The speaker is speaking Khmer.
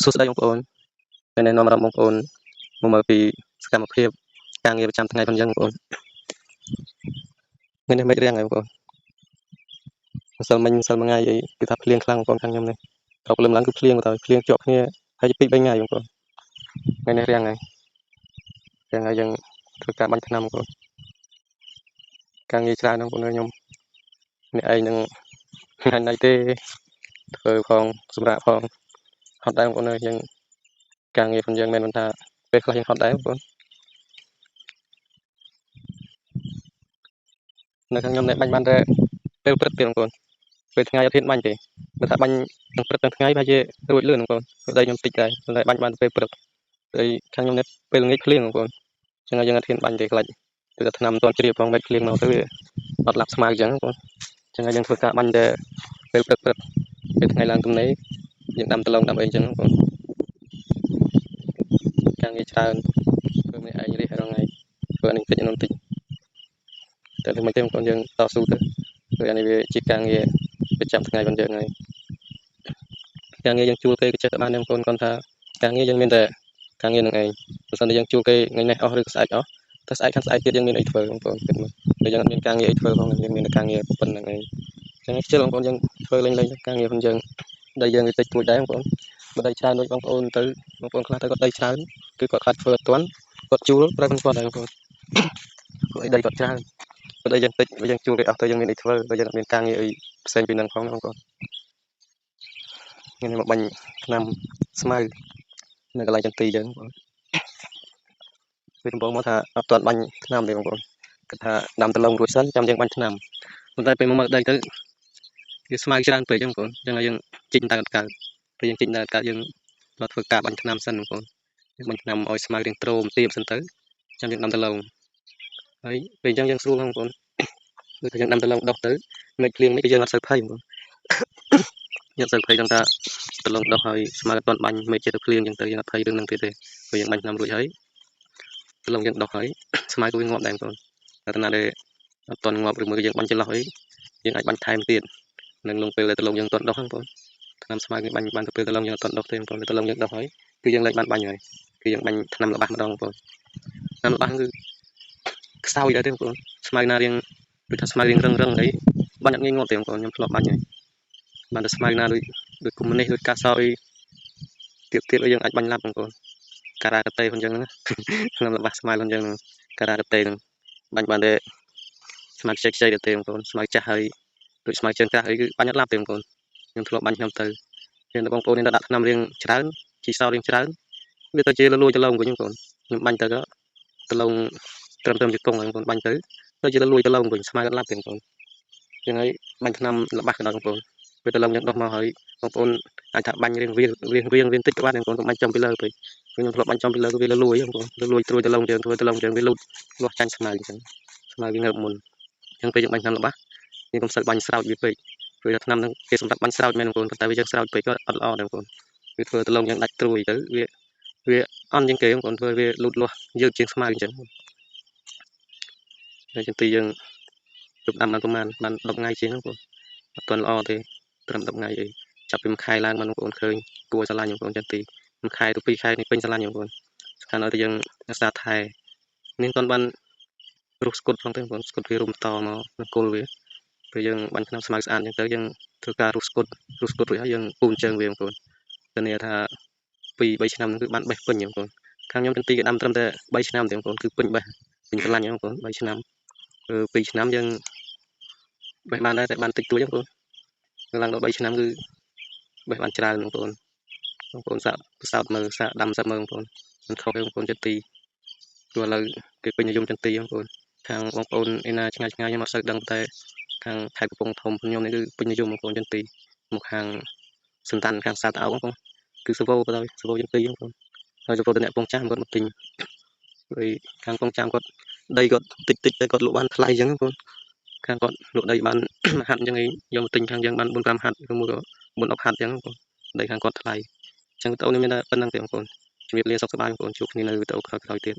សួស្តីបងប្អូនថ្ងៃនេះនាំអារម្មណ៍បងប្អូនមកមើលពីសកម្មភាពការងារប្រចាំថ្ងៃផងអញ្ចឹងបងប្អូនថ្ងៃនេះមិនរៀងហើយបងប្អូនម្សិលមិញម្សិលមួយថ្ងៃអីគឺថាភ្លៀងខ្លាំងបងប្អូនខាងខ្ញុំនេះដល់ព្រលឹមឡើងគឺភ្លៀងបន្តភ្លៀងជាប់គ្នាហើយពី2-3ថ្ងៃបងប្អូនថ្ងៃនេះរៀងហើយយើងធ្វើការបាញ់ថ្នាំបងប្អូនការងារច្រើនបងប្អូនខ្ញុំនេះឯងនឹងថ្ងៃណៃទេធ្វើផងសម្រាប់ផងហត់ដែរបងប្អូនយើងការងារផងយើងមិនមែនថាពេលខ្លះយើងហត់ដែរបងប្អូននៅខាងខ្ញុំនេះបាញ់បានតែពេលព្រឹកទេបងប្អូនពេលថ្ងៃអត់ហ៊ានបាញ់ទេបើថាបាញ់ទាំងព្រឹកទាំងថ្ងៃប្រហែលជារួចលឿនបងប្អូនព្រោះដីខ្ញុំតិចដែរតែបាញ់បានពេលព្រឹកហើយខាងខ្ញុំនេះពេលល្ងាចភ្លៀងបងប្អូនអញ្ចឹងយើងអត់ហ៊ានបាញ់ទេខ្លាចគឺថាថ្នាំមិនទាន់ជ្រាបផងមិនភ្លៀងមកទៅវាអត់ឡាប់ស្មៅអញ្ចឹងបងប្អូនអញ្ចឹងយើងធ្វើការបាញ់តែពេលព្រឹកពេលថ្ងៃឡើងទំនេរយើងដាំដលងដាំអីអញ្ចឹងបងប្អូនការងារច្រើនធ្វើម្នាក់ឯងរះរាល់ថ្ងៃធ្វើនេះតិចនោះតិចតែមិនទេបងប្អូនយើងតស៊ូទៅព្រោះអានេះវាជាការងារប្រចាំថ្ងៃរបស់យើងហើយការងារយើងជួលគេក៏ចេះតែបានដែរបងប្អូនគាត់ថាការងារយើងមានតែការងារនឹងឯងបើសិនតែយើងជួលគេថ្ងៃនេះអស់ឬក៏ស្អែកអស់តែស្អែកខាងស្អែកទៀតយើងមានអីធ្វើបងប្អូនគិតមើលតែយើងអត់មានការងារអីធ្វើផងយើងមានតែការងារប៉ុណ្្នឹងឯងអញ្ចឹងខ្ជិលបងប្អូនយើងធ្វើលេងការងាររបស់យើងដីយើងវាតិចតួចដែរបងប្អូនបើដីច្រើនដូចបងប្អូនទៅបងប្អូនខ្លះទៅគាត់ដីច្រើនគឺគាត់ខ្លាចធ្វើអត់ទាន់គាត់ជួលប្រើមិនគាត់ដែរបងប្អូនព្រោះដីគាត់ច្រើនបើដីយើងតិចបើយើងជួលគេអស់ទៅយើងមានអីធ្វើបើយើងអត់មានការងារអីផ្សេងពីនឹងផងបងប្អូនថ្ងៃនេះមកបាញ់ថ្នាំស្មៅនៅកន្លែងចន្ទីអញ្ចឹងបងប្អូនមកថាអត់ទាន់បាញ់ថ្នាំទេបងប្អូនគាត់ថាដាំដលងរួចសិនចាំយើងបាញ់ថ្នាំប៉ុន្តែពេលមកមើលដីទៅវាស្មៅច្រើនពេកអញ្ចឹងបងប្អូនអញ្ចឹងយើងជីកតែកើតពេលយើងជីកតែកើតយើងដល់ធ្វើការបាញ់ថ្នាំសិនបងប្អូនបាញ់ថ្នាំឲ្យស្មៅរៀងទ្រមទៀបសិនទៅចាំយើងដាំដលងហើយពេលអញ្ចឹងយើងស្រួលបងប្អូនដូចយើងដាំដលងដុះទៅមិនភ្លៀងមិនគឺយើងអត់សូវភ័យបងប្អូនយើងសូវភ័យដល់ថាដលងដុះហើយស្មៅអត់ទាន់បាញ់មិនជាទៅភ្លៀងអញ្ចឹងទៅយើងអត់ភ័យរឿងហ្នឹងទៀតទេព្រោះយើងបាញ់ថ្នាំរួចហើយដលងយើងដុះហើយស្មៅក៏វាងាប់ដែរបងប្អូនតែណាដែលអត់ទាន់ងាប់ឬមួយយើងបាញ់ចន្លោះអីយើងអាចបាញ់ថែមទៀតនឹងលងពេលដែលដលងយើងអត់ទាន់ដុះហ្នឹងបងប្អូនថ្នាំស្មៅគេបាញ់បានទៅពេលដលងយើងអត់ទាន់ដុះទេបងប្អូនដលងយើងដុះហើយគឺយើងលែងបានបាញ់ហើយគឺយើងបាញ់ថ្នាំល្បាសម្ដងបងប្អូនថ្នាំល្បាសគឺខ្សោយដែរទេបងប្អូនស្មៅណារៀងដូចថាស្មៅរៀងរឹងអីបាញ់អត់ងាយងាប់ទេបងប្អូនខ្ញុំធ្លាប់បាញ់ហើយបានតែស្មៅណាដូចគុំនេះដូចកាសោអីទៀតយើងអាចបាញ់ឡាប់បងប្អូនការ៉ាកាតេផងអញ្ចឹងណាថ្នាំល្បាសស្មៅផងអញ្ចឹងការ៉ាកាតេហ្នឹងបាញ់បានតែស្មៅខ្ចីៗទេបងប្អូនស្មៅចាស់ហើយដូចស្មៅជើងក្រាស់អីគឺបាញ់អត់ឡាប់ទេបងប្អូនខ្ញុំធ្លាប់បាញ់ខ្ញុំទៅយើងបងប្អូននេះដាក់ថ្នាំរៀងច្រើនជីសោរៀងច្រើនវាទៅជាលលួយដលងវិញបងប្អូនខ្ញុំបាញ់ទៅក៏ដលងត្រឹមជាកង់បងប្អូនបាញ់ទៅជាលលួយដលងវិញស្មៅអត់ឡាប់ទេបងប្អូនចឹងហើយបាញ់ថ្នាំល្បាសក៏ដល់បងប្អូនពេលដលងយើងដុះមកហើយបងប្អូនអាចថាបាញ់រៀងតិចក៏បានបងប្អូនបាញ់ចំពីលើពេកខ្ញុំធ្លាប់បាញ់ចំពីលើគឺវាលលួយបងប្អូនលលួយត្រួយដលងយើងធ្វើដលងយើងវាលូតលាស់ចាញ់ស្មៅអញ្ចឹងស្មៅវាងើបមុនអញ្ចឹងពេលយើងបាញ់ថ្នាំល្បាសយើងកុំសូវបាញ់ស្រោចវាពេកព្រោះថាថ្នាំហ្នឹងគេសម្រាប់បាញ់ស្រោចមែនបងប្អូនតែវាយើងស្រោចពេកក៏អត់ល្អដែរបងប្អូនវាធ្វើដលងយើងដាច់ត្រួយទៅវាអន់ជាងគេបងប្អូនធ្វើវាលូតលាស់យឺតជាងស្មៅអញ្ចឹងហើយចន្ទីយើងជប់ដាំបានប្រហែលបាន10ថ្ងៃជាងបងប្អូនអត់ទាន់ល្អទេត្រឹម10ថ្ងៃអីចាប់ពីមួយខែឡើងបានបងប្អូនឃើញគួរស្រឡាញ់បងប្អូនចន្ទីមួយខែទៅ2ខែនេះពេញស្រឡាញ់បងប្អូនស្ខានឲ្យតែយើងរក្សាថែនេះទាន់បានរុះស្គុតផងទេបងប្អូនស្គុតវារុំតមកនឹងគល់វាពេលយើងបាញ់ថ្នាំស្មៅស្អាតអញ្ចឹងទៅយើងធ្វើការរុះស្គុតរួចហើយយើងពូនជើងវាបងប្អូនតែនេះថា2-3ឆ្នាំហ្នឹងគឺបានបេះពេញបងប្អូនខាងខ្ញុំចន្ទីគេដាំត្រឹមតែ3ឆ្នាំទេបងប្អូនគឺពេញបេះពេញស្រឡាញ់បងប្អូន3ឆ្នាំ2ឆ្នាំយើងបេះបានដែរតែបានតិចតួចបងប្អូនឡើងដល់3ឆ្នាំគឺបេះបានច្រើនបងប្អូនសាកផ្សោតមើលសាកដាំសាកមើលបងប្អូនមិនខុសទេបងប្អូនចន្ទីព្រោះឥឡូវគេពេញនិយមចន្ទីបងប្អូនខាងបងប្អូនឯណាឆ្ងាយខ្ញុំអត់សូវដឹងតែខាងខេត្តកំពង់ធំខ្ញុំនេះគឺពេញនិយមបងប្អូនចន្ទីមកខាងសន្តានខាងសាតអោបងប្អូនគឺសវោទៅសវោចន្ទីបងប្អូនហើយសវោទៅអ្នកពងចាស់គាត់មកទិញហើយខាងពងចាស់គាត់ដីគាត់តិចតែគាត់លក់បានថ្លៃអញ្ចឹងបងប្អូនខាងគាត់លក់ដីបានហាត់អញ្ចឹងឯងយកមកទិញខាងយើងបាន4-5ហាត់ឬមួយក៏4-10ហាត់អញ្ចឹងបងប្អូនដីខាងគាត់ថ្លៃអញ្ចឹងវីដេអូនេះមានតែប៉ុណ្្នឹងទេបងប្អូនជំរាបលាសុខសប្បាយបងប្អូនជួបគ្នានៅវីដេអូក្រោយៗទៀត